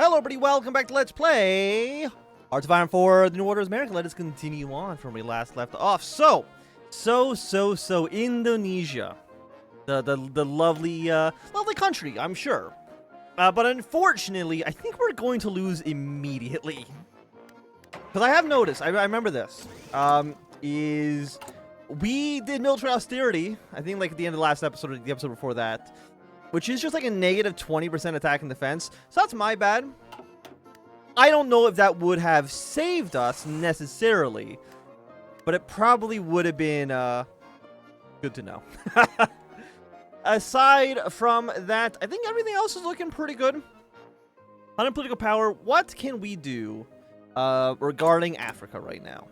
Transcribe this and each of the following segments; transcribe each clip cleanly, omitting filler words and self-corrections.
Hello everybody, welcome back to Let's Play Hearts of Iron 4, The New Order of America. Let us continue on from where we last left off. So, Indonesia. The lovely, lovely country, I'm sure. But unfortunately, I think we're going to lose immediately. Because I have noticed, I remember this, is we did military austerity, I think like at the end of the last episode or the episode before that, which is just like a negative 20% attack and defense. So that's my bad. I don't know if that would have saved us necessarily, but it probably would have been good to know. Aside from that, I think everything else is looking pretty good. On political power, what can we do regarding Africa right now?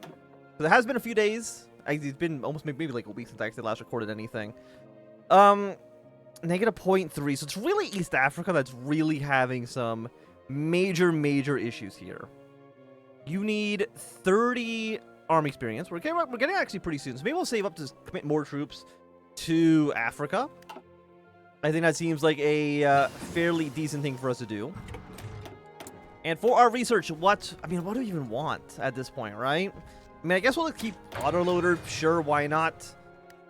So it has been a few days. It's been almost maybe like a week since I actually last recorded anything. Negative 0.3, so it's really East Africa that's really having some major issues here. You need 30 army experience. We're getting actually pretty soon, so maybe we'll save up to commit more troops to Africa. I think that seems like a fairly decent thing for us to do. And for our research, what do we even want at this point, right? I mean, I guess we'll keep autoloader. Sure, why not?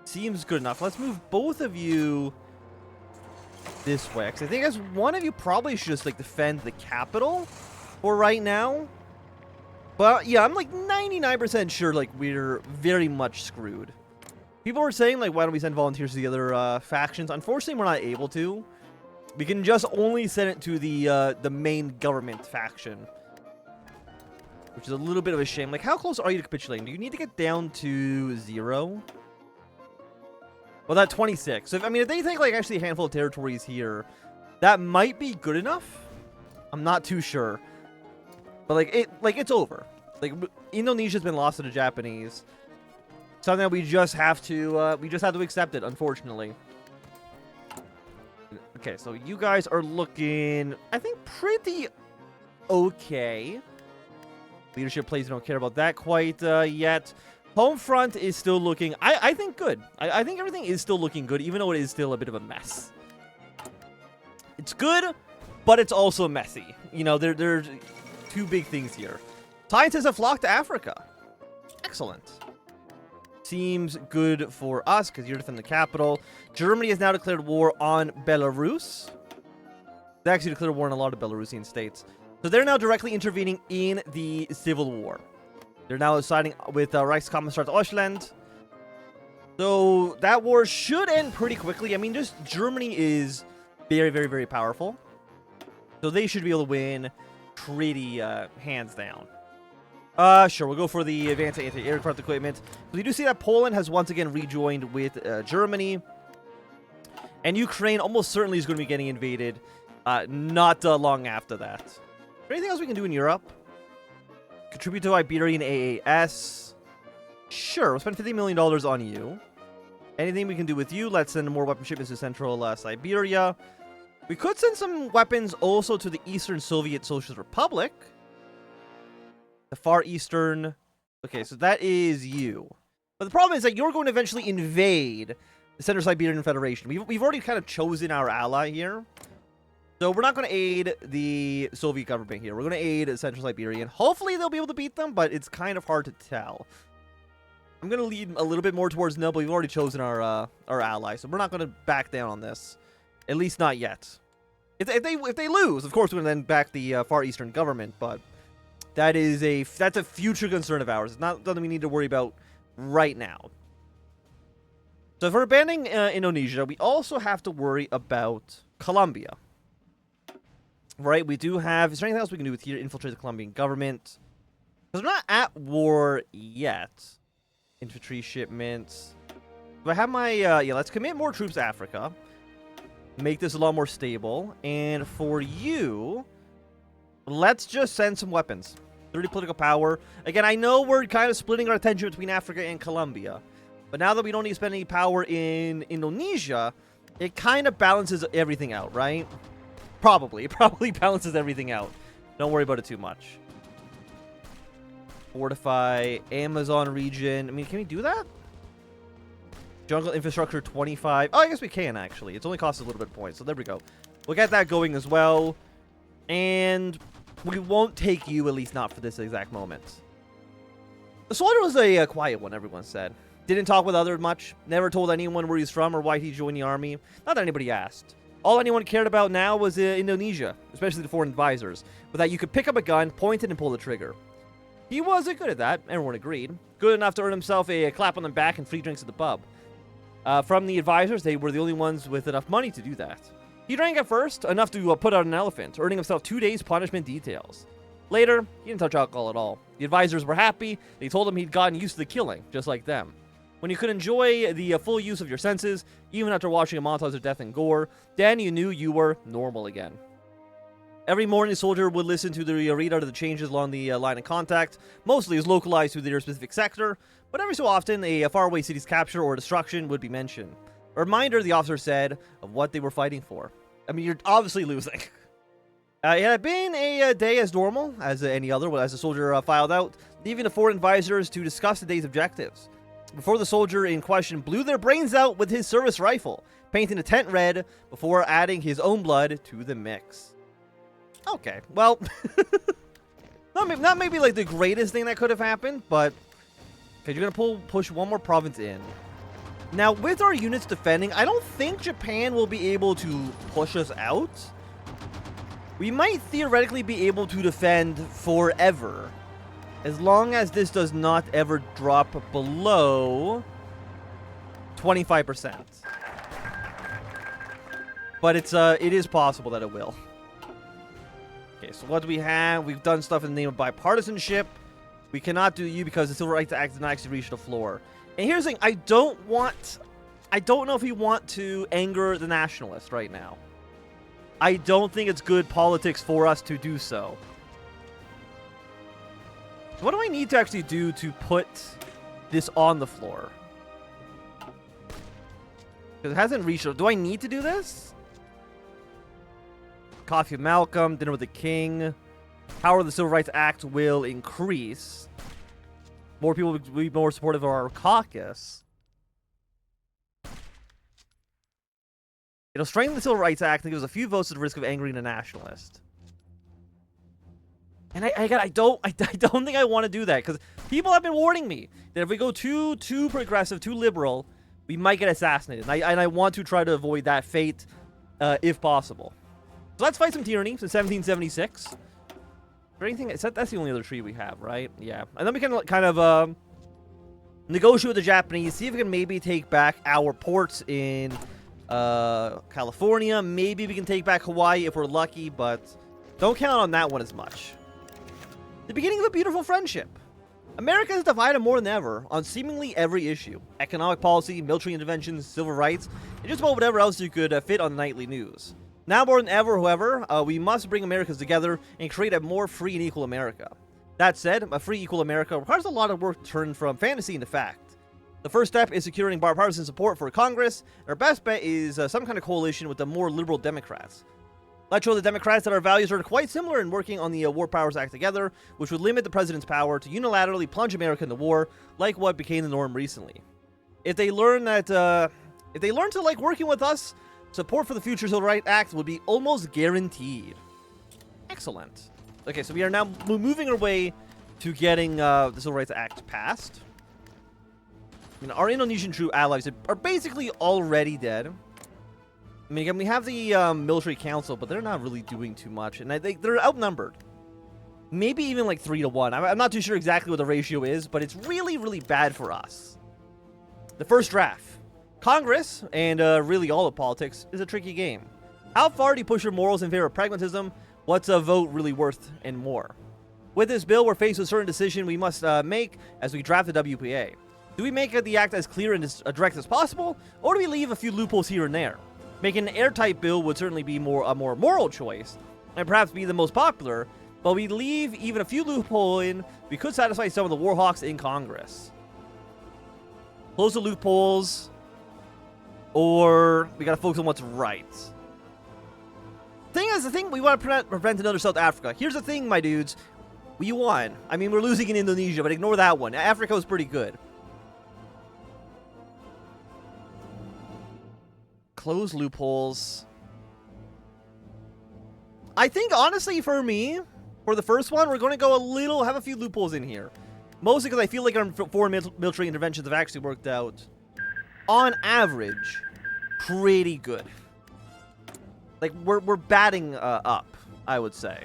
Seems good enough. Let's move both of you this way, because I think as one of you probably should just like defend the capital for right now. But yeah, I'm like 99% sure like we're very much screwed. People were saying like, why don't we send volunteers to the other factions? Unfortunately, we're not able to. We can just only send it to the main government faction, which is a little bit of a shame. Like, how close are you to capitulating? Do you need to get down to 0? Well, that 26. So, if they take, like, actually a handful of territories here, that might be good enough. I'm not too sure. But, it's over. Like, Indonesia's been lost to the Japanese. Something that we just have to accept it, unfortunately. Okay, so you guys are looking, I think, pretty okay. Leadership plays don't care about that quite yet. Home front is still looking, I think, good. I think everything is still looking good, even though it is still a bit of a mess. It's good, but it's also messy. You know, there's two big things here. Scientists have flocked to Africa. Excellent. Seems good for us, because you're defending the capital. Germany has now declared war on Belarus. They actually declared war on a lot of Belarusian states. So they're now directly intervening in the civil war. They're now siding with Reichskommissar Deutschland. So that war should end pretty quickly. I mean, just Germany is very powerful. So they should be able to win pretty hands down. Sure, we'll go for the advanced anti-aircraft equipment. So you do see that Poland has once again rejoined with Germany. And Ukraine almost certainly is going to be getting invaded not long after that. Is there anything else we can do in Europe? Contribute to Iberian AAS. Sure, we'll spend $50 million on you. Anything we can do with you? Let's send more weapon shipments to Central Siberia. We could send some weapons also to the Eastern Soviet Socialist Republic. The Far Eastern. Okay, so that is you. But the problem is that you're going to eventually invade the Central Siberian Federation. We've already kind of chosen our ally here. So we're not going to aid the Soviet government here. We're going to aid Central Siberian. Hopefully they'll be able to beat them, but it's kind of hard to tell. I'm going to lead a little bit more towards no, but we've already chosen our ally, so we're not going to back down on this. At least not yet. If they lose, of course, we're going to then back the Far Eastern government, but that's a future concern of ours. It's not something we need to worry about right now. So if we're abandoning Indonesia, we also have to worry about Colombia. Right, we do have... Is there anything else we can do with here? Infiltrate the Colombian government. Because we're not at war yet. Infantry shipments. Do I have my... yeah, let's commit more troops to Africa. Make this a lot more stable. And for you... Let's just send some weapons. 30 political power. Again, I know we're kind of splitting our attention between Africa and Colombia. But now that we don't need to spend any power in Indonesia, it kind of balances everything out, right? Probably. It probably balances everything out. Don't worry about it too much. Fortify Amazon region. I mean, can we do that? Jungle infrastructure 25. Oh, I guess we can, actually. It's only cost us a little bit of points. So there we go. We'll get that going as well. And We won't take you, at least not for this exact moment. The soldier was a quiet one, everyone said. Didn't talk with others much. Never told anyone where he's from or why he joined the army. Not that anybody asked. All anyone cared about now was Indonesia, especially the foreign advisors, but that you could pick up a gun, point it, and pull the trigger. He was good at that, everyone agreed. Good enough to earn himself a clap on the back and free drinks at the pub. From the advisors, they were the only ones with enough money to do that. He drank at first, enough to put out an elephant, earning himself 2 days punishment details. Later, he didn't touch alcohol at all. The advisors were happy. They told him he'd gotten used to the killing, just like them. When you could enjoy the full use of your senses, even after watching a montage of death and gore, then you knew you were normal again. Every morning, the soldier would listen to the readout of the changes along the line of contact. Mostly is localized to their specific sector, but every so often, a faraway city's capture or destruction would be mentioned. A reminder, the officer said, of what they were fighting for. I mean, you're obviously losing. It had been a day as normal as any other, as the soldier filed out, leaving the foreign advisors to discuss the day's objectives. Before the soldier in question blew their brains out with his service rifle, painting the tent red before adding his own blood to the mix. Okay, well, not maybe like the greatest thing that could have happened, but okay, you're gonna push one more province in. Now, with our units defending, I don't think Japan will be able to push us out. We might theoretically be able to defend forever, as long as this does not ever drop below 25%. But it is possible that it will. Okay, so what do we have? We've done stuff in the name of bipartisanship. We cannot do you because the Civil Rights Act did not actually reach the floor. And here's the thing, I don't know if we want to anger the nationalists right now. I don't think it's good politics for us to do so. What do I need to actually do to put this on the floor? Because it hasn't reached... Do I need to do this? Coffee with Malcolm, dinner with the king. Power of the Civil Rights Act will increase. More people will be more supportive of our caucus. It'll strengthen the Civil Rights Act and give us a few votes at the risk of angering a nationalist. And I don't think I want to do that, because people have been warning me that if we go too progressive, too liberal, we might get assassinated. And I want to try to avoid that fate, if possible. So let's fight some tyranny since 1776. Is there anything? That's the only other tree we have, right? Yeah. And then we can kind of negotiate with the Japanese, see if we can maybe take back our ports in California. Maybe we can take back Hawaii if we're lucky, but don't count on that one as much. The beginning of a beautiful friendship. America is divided more than ever on seemingly every issue. Economic policy, military interventions, civil rights, and just about whatever else you could fit on the nightly news. Now more than ever, however, we must bring Americas together and create a more free and equal America. That said, a free, equal America requires a lot of work to turn from fantasy into fact. The first step is securing bipartisan support for Congress. Our best bet is some kind of coalition with the more liberal Democrats. Let's show the Democrats that our values are quite similar in working on the War Powers Act together, which would limit the president's power to unilaterally plunge America into war, like what became the norm recently. If they learn to like working with us, support for the future Civil Rights Act would be almost guaranteed. Excellent. Okay, so we are now moving our way to getting the Civil Rights Act passed. I mean, our Indonesian true allies are basically already dead. I mean, again, we have the military council, but they're not really doing too much, and I think they're outnumbered. Maybe even like 3 to 1. I'm not too sure exactly what the ratio is, but it's really, really bad for us. The first draft. Congress, and really all of politics, is a tricky game. How far do you push your morals in favor of pragmatism? What's a vote really worth, and more? With this bill, we're faced with a certain decision we must make as we draft the WPA. Do we make the act as clear and as direct as possible, or do we leave a few loopholes here and there? Making an airtight bill would certainly be a more moral choice, and perhaps be the most popular, but we leave even a few loopholes in, we could satisfy some of the warhawks in Congress. Close the loopholes, or we gotta focus on what's right. The thing we want to prevent another South Africa. Here's the thing, my dudes. We won. I mean, we're losing in Indonesia, but ignore that one. Africa was pretty good. Close loopholes. I think, honestly, for me, For the first one, we're going to go have a few loopholes in here. Mostly because I feel like our foreign military interventions have actually worked out, on average, pretty good. Like, we're batting up, I would say.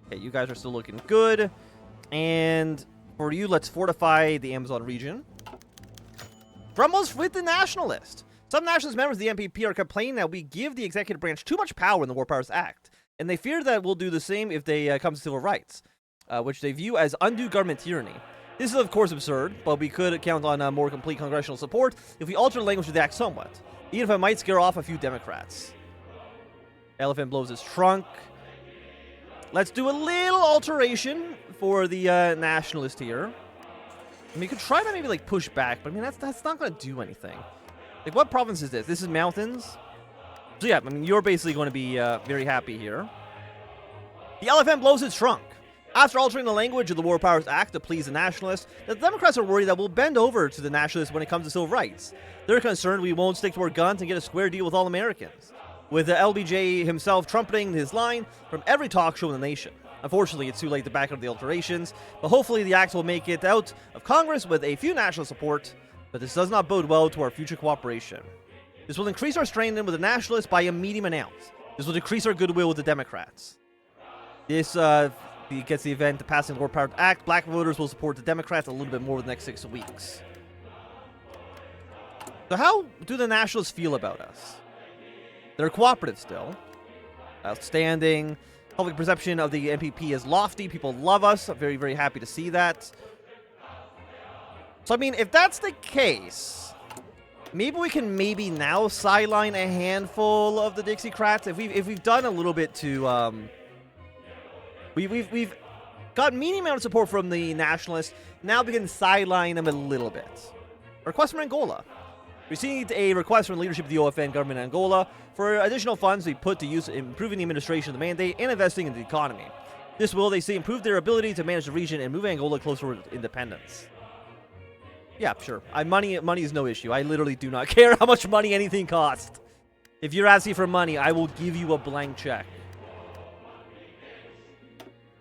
Okay, you guys are still looking good. And for you, let's fortify the Amazon region. Drummel's with the nationalist. Some nationalist members of the MPP are complaining that we give the executive branch too much power in the War Powers Act. And they fear that we'll do the same if they come to civil rights, which they view as undue government tyranny. This is, of course, absurd, but we could count on more complete congressional support if we alter the language of the act somewhat, even if it might scare off a few Democrats. Elephant blows his trunk. Let's do a little alteration for the nationalist here. I mean, you could try to maybe, like, push back, but I mean, that's not going to do anything. Like, what province is this? This is mountains? So yeah, I mean, you're basically going to be very happy here. The elephant blows its trunk. After altering the language of the War Powers Act to please the nationalists, the Democrats are worried that we'll bend over to the nationalists when it comes to civil rights. They're concerned we won't stick to our guns and get a square deal with all Americans, with the LBJ himself trumpeting his line from every talk show in the nation. Unfortunately, it's too late to back up the alterations, but hopefully the act will make it out of Congress with a few national support, but this does not bode well to our future cooperation. This will increase our strain with the nationalists by a medium amount. This will decrease our goodwill with the Democrats. This gets the event to passing the War Powers Act. Black voters will support the Democrats a little bit more in the next 6 weeks. So how do the nationalists feel about us? They're cooperative still. Outstanding. Public perception of the MPP is lofty. People love us. I'm very, very happy to see that. So, I mean, if that's the case, maybe we can now sideline a handful of the Dixiecrats. If we've done a little bit to we've got medium amount of support from the nationalists. Now we can sideline them a little bit. Request from Angola. Received a request from the leadership of the OFN government in Angola for additional funds to be put to use in improving the administration of the mandate and investing in the economy. This will, they say, improve their ability to manage the region and move Angola closer to independence. Yeah, sure. Money is no issue. I literally do not care how much money anything costs. If you're asking for money, I will give you a blank check.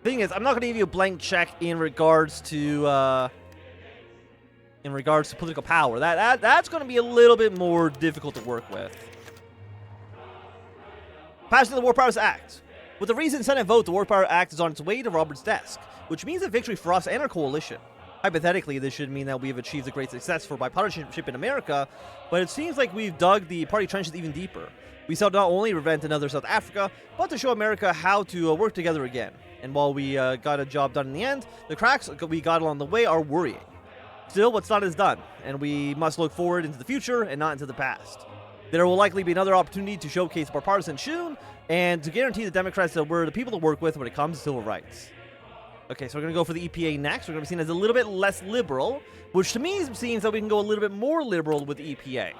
Thing is, I'm not going to give you a blank check in regards to political power. That's going to be a little bit more difficult to work with. Passing the War Powers Act. With the recent Senate vote, the War Powers Act is on its way to Robert's desk, which means a victory for us and our coalition. Hypothetically, this should mean that we have achieved a great success for bipartisanship in America, but it seems like we've dug the party trenches even deeper. We sought not only to prevent another South Africa, but to show America how to work together again. And while we got a job done in the end, the cracks we got along the way are worrying. Still, what's done is done, and we must look forward into the future and not into the past. There will likely be another opportunity to showcase bipartisan soon, and to guarantee the Democrats that we're the people to work with when it comes to civil rights. Okay, so we're going to go for the EPA next. We're going to be seen as a little bit less liberal, which to me seems that we can go a little bit more liberal with the EPA.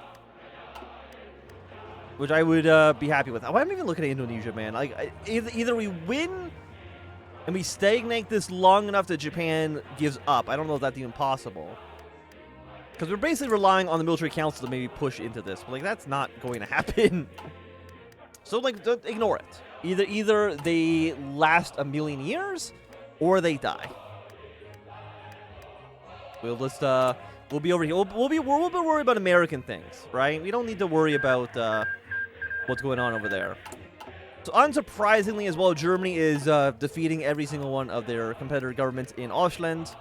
Which I would be happy with. I'm even looking at Indonesia, man. Like, either we win and we stagnate this long enough that Japan gives up. I don't know if that's even possible. Because we're basically relying on the military council to maybe push into this. But, like, that's not going to happen. So, like, ignore it. Either they last a million years, or they die. We'll just, we'll be over here. We'll be worried about American things, right? We don't need to worry about, what's going on over there. So, unsurprisingly as well, Germany is, defeating every single one of their competitor governments in Ausland.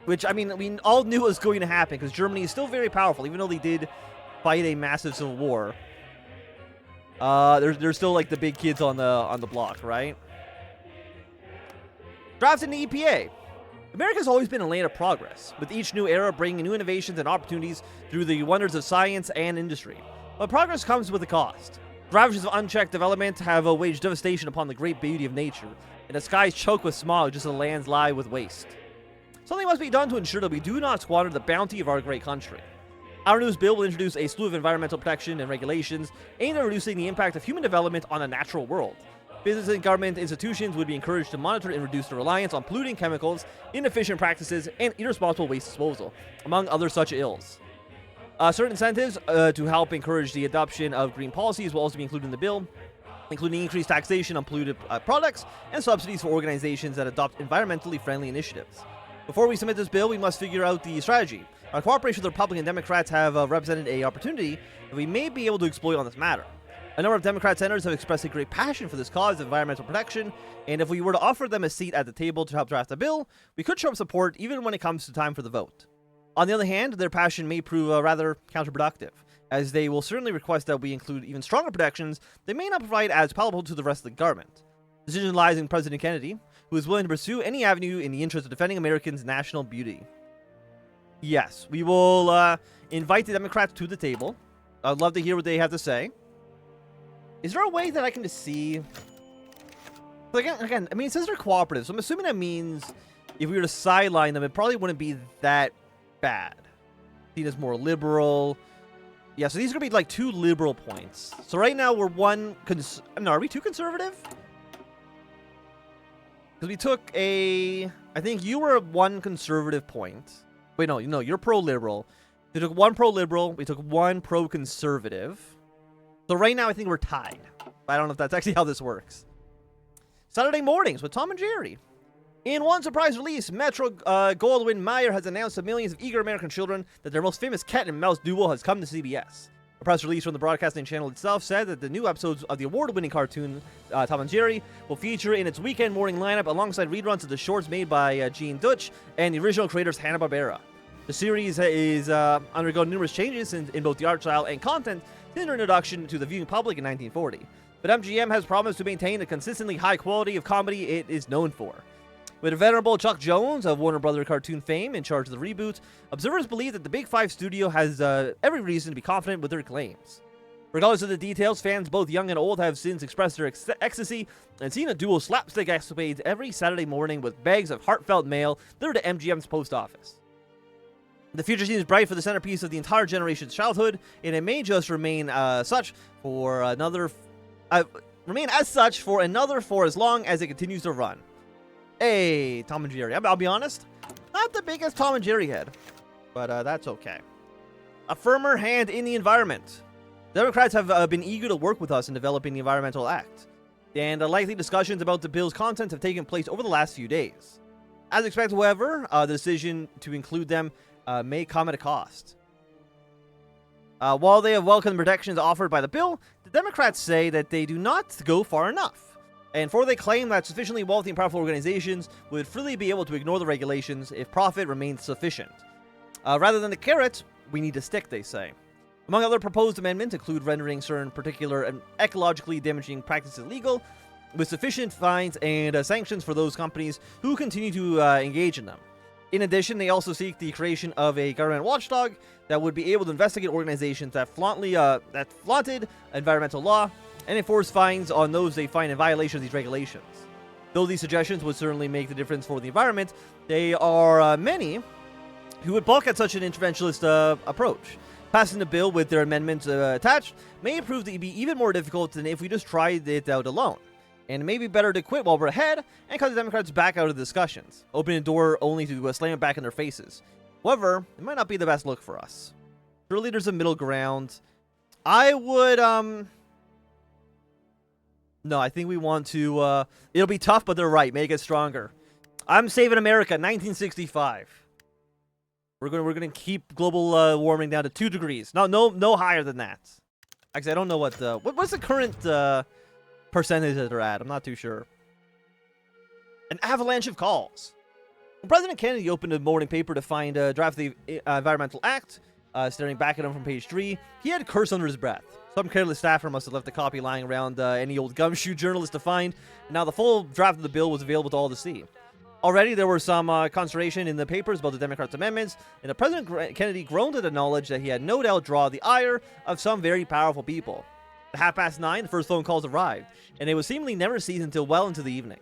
Which, I mean, we all knew was going to happen, because Germany is still very powerful, even though they did fight a massive civil war. They're still, like, the big kids on the block, right? Drafts in the EPA. America's always been a land of progress, with each new era bringing new innovations and opportunities through the wonders of science and industry. But progress comes with a cost. The ravages of unchecked development have waged devastation upon the great beauty of nature, and the skies choke with smog just as the lands lie with waste. Something must be done to ensure that we do not squander the bounty of our great country. Our news bill will introduce a slew of environmental protection and regulations aimed at reducing the impact of human development on the natural world. Business and government institutions would be encouraged to monitor and reduce their reliance on polluting chemicals, inefficient practices, and irresponsible waste disposal, among other such ills. Certain incentives to help encourage the adoption of green policies will also be included in the bill. including increased taxation on polluted products and subsidies for organizations that adopt environmentally friendly initiatives. Before we submit this bill, we must figure out the strategy. Our cooperation with the Republican and Democrats have represented an opportunity that we may be able to exploit on this matter. A number of Democrat senators have expressed a great passion for this cause of environmental protection, and if we were to offer them a seat at the table to help draft a bill, we could show up support even when it comes to time for the vote. On the other hand, their passion may prove rather counterproductive, as they will certainly request that we include even stronger protections that may not provide as palatable to the rest of the government. The decision lies in President Kennedy, who is willing to pursue any avenue in the interest of defending Americans' national beauty. Yes, we will invite the Democrats to the table. I'd love to hear what they have to say. Is there a way that I can just see... Again, I mean, it says they're cooperative, so I'm assuming that means if we were to sideline them, it probably wouldn't be that bad. Seen as more liberal. Yeah, so these are going to be like 2 liberal points. So right now we're one... No, are we 2 conservative? Because we took a... I think you were 1 conservative point. Wait, no, you're pro-liberal. We took 1 pro-liberal. We took 1 pro-conservative. So right now I think we're tied. I don't know if that's actually how this works. Saturday mornings with Tom and Jerry. In one surprise release, Metro-Goldwyn-Mayer has announced to millions of eager American children that their most famous cat and mouse duo has come to CBS. A press release from the broadcasting channel itself said that the new episodes of the award-winning cartoon Tom and Jerry will feature in its weekend morning lineup alongside reruns of the shorts made by Gene Dutch and the original creators Hanna-Barbera. The series is undergone numerous changes in both the art style and content since their introduction to the viewing public in 1940. But MGM has promised to maintain the consistently high quality of comedy it is known for. With a venerable Chuck Jones of Warner Brother cartoon fame in charge of the reboot, observers believe that the Big Five studio has every reason to be confident with their claims. Regardless of the details, fans both young and old have since expressed their ecstasy and seen a duo slapstick escapades every Saturday morning with bags of heartfelt mail delivered to MGM's post office. The future seems bright for the centerpiece of the entire generation's childhood, and it may just remain as such for as long as it continues to run. Hey, Tom and Jerry. I'll be honest, not the biggest Tom and Jerry head, but that's okay. A firmer hand in the environment. Democrats have been eager to work with us in developing the Environmental Act, and likely discussions about the bill's content have taken place over the last few days. As expected, however, the decision to include them may come at a cost. While they have welcomed protections offered by the bill, the Democrats say that they do not go far enough. And for they claim that sufficiently wealthy and powerful organizations would freely be able to ignore the regulations if profit remains sufficient. Rather than the carrot, we need a stick, they say. Among other proposed amendments include rendering certain particular and ecologically damaging practices illegal, with sufficient fines and sanctions for those companies who continue to engage in them. In addition, they also seek the creation of a government watchdog that would be able to investigate organizations that flaunted environmental law and enforce fines on those they find in violation of these regulations. Though these suggestions would certainly make the difference for the environment, there are many who would balk at such an interventionist approach. Passing the bill with their amendments attached may prove to be even more difficult than if we just tried it out alone. And it may be better to quit while we're ahead and cut the Democrats back out of the discussions, opening the door only to slam it back in their faces. However, it might not be the best look for us. Surely there's a middle ground. I would, No, I think we want to, it'll be tough, but they're right. Make it stronger. I'm saving America, 1965. We're gonna keep global warming down to 2 degrees. No higher than that. Actually, I don't know what's the current percentage that they're at. I'm not too sure. An avalanche of calls. When President Kennedy opened the morning paper to find a draft of the Environmental Act, staring back at him from page 3, he had a curse under his breath. Some careless staffer must have left a copy lying around any old gumshoe journalist to find, and now the full draft of the bill was available to all to see. Already, there were some consternation in the papers about the Democrats' amendments, and President Kennedy groaned at the knowledge that he had no doubt drawn the ire of some very powerful people. At 9:30, the first phone calls arrived, and they would seemingly never cease until well into the evening.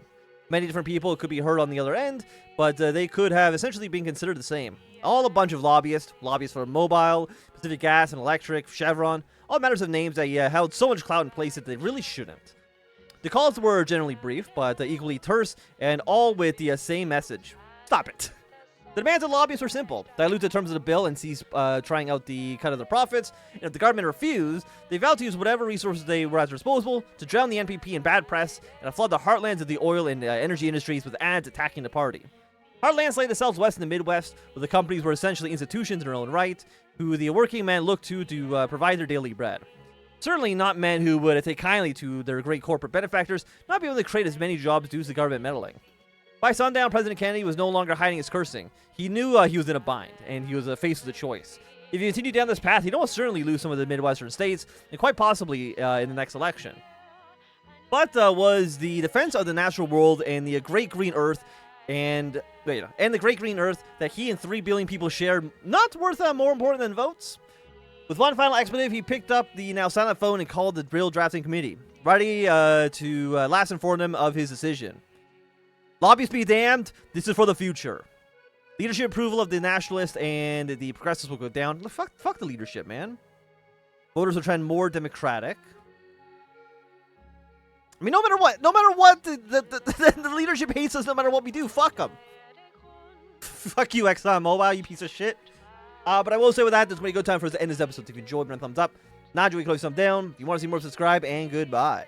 Many different people could be heard on the other end, but they could have essentially been considered the same. All a bunch of lobbyists for Mobile, Pacific Gas and Electric, Chevron, all matters of names that held so much clout in place that they really shouldn't. The calls were generally brief, but equally terse, and all with the same message. Stop it. The demands of lobbyists were simple: dilute the terms of the bill and cease trying out the cut of the profits. And if the government refused, they vowed to use whatever resources they were at their disposal to drown the NPP in bad press and to flood the heartlands of the oil and energy industries with ads attacking the party. Heartlands lay themselves west in the Midwest, where the companies were essentially institutions in their own right, who the working men looked to provide their daily bread. Certainly not men who would take kindly to their great corporate benefactors, not be able to create as many jobs due to the government meddling. By sundown, President Kennedy was no longer hiding his cursing. He knew he was in a bind, and he was faced with a choice. If he continued down this path, he'd almost certainly lose some of the Midwestern states, and quite possibly in the next election. But was the defense of the natural world and the great green earth and the great green earth that he and 3 billion people shared not worth more important than votes? With one final expletive, he picked up the now silent phone and called the bill drafting committee, ready to last inform them of his decision. Lobbyists be damned, this is for the future. Leadership approval of the nationalists and the progressives will go down. Fuck the leadership, man. Voters will trend more democratic. I mean, no matter what, the leadership hates us no matter what we do. Fuck them. Fuck you, ExxonMobil, you piece of shit. But I will say with that, this is going to be a good time for us to end this episode. If you enjoyed, give it a thumbs up. Not enjoyed, close thumb down. If you want to see more, subscribe, and goodbye.